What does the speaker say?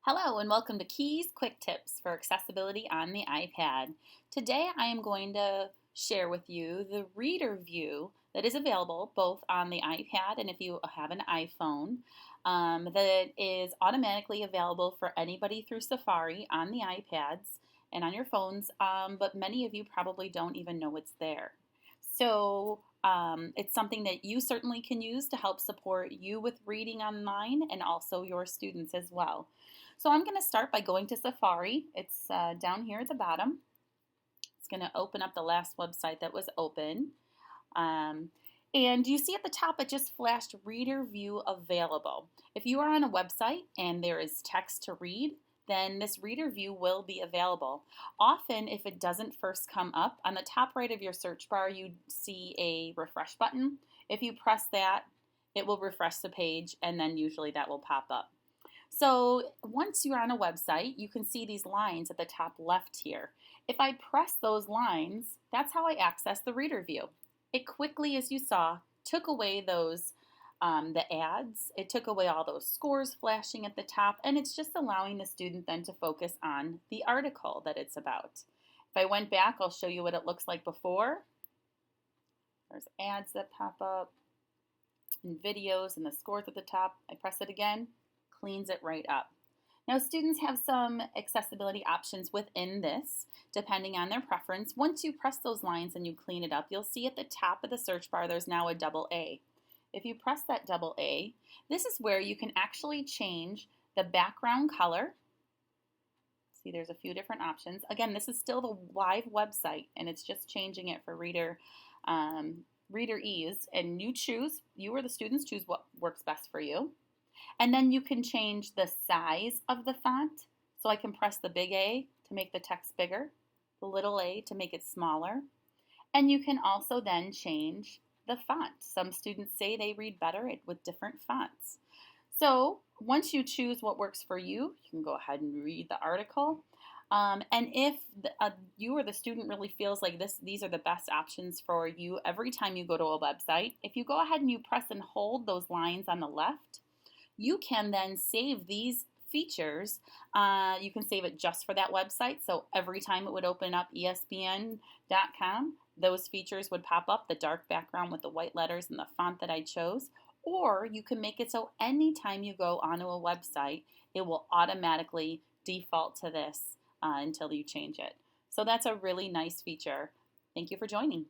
Hello and welcome to Keys Quick Tips for Accessibility on the iPad. Today I am going to share with you the Readerview that is available both on the iPad and if you have an iPhone, that is automatically available for anybody through Safari on the iPads and on your phones, but many of you probably don't even know it's there. So it's something that you certainly can use to help support you with reading online and also your students as well. So I'm going to start by going to Safari. It's down here at the bottom. It's going to open up the last website that was open. And you see at the top it just flashed Readerview available. If you are on a website and there is text to read, then this Readerview will be available. Often, if it doesn't first come up, on the top right of your search bar you see a refresh button. If you press that, it will refresh the page and then usually that will pop up. So once you're on a website, you can see these lines at the top left here. If I press those lines, that's how I access the Readerview. It quickly, as you saw, took away those the ads. It took away all those scores flashing at the top, and it's just allowing the student then to focus on the article that it's about. If I went back, I'll show you what it looks like before. There's ads that pop up and videos and the scores at the top. I press it again, cleans it right up. Now students have some accessibility options within this depending on their preference. Once you press those lines and you clean it up, you'll see at the top of the search bar there's now a double A. If you press that double A, this is where you can actually change the background color. See, there's a few different options. Again, this is still the live website and it's just changing it for reader ease, and you or the students choose what works best for you. And then you can change the size of the font. So I can press the big A to make the text bigger, the little a to make it smaller. And you can also then change the font. Some students say they read better with different fonts. So once you choose what works for you, you can go ahead and read the article. And if you or the student really feels like these are the best options for you every time you go to a website, if you go ahead and you press and hold those lines on the left, you can then save these features. You can save it just for that website. So every time it would open up espn.com, those features would pop up, the dark background with the white letters and the font that I chose. Or you can make it so anytime you go onto a website, it will automatically default to this until you change it. So that's a really nice feature. Thank you for joining.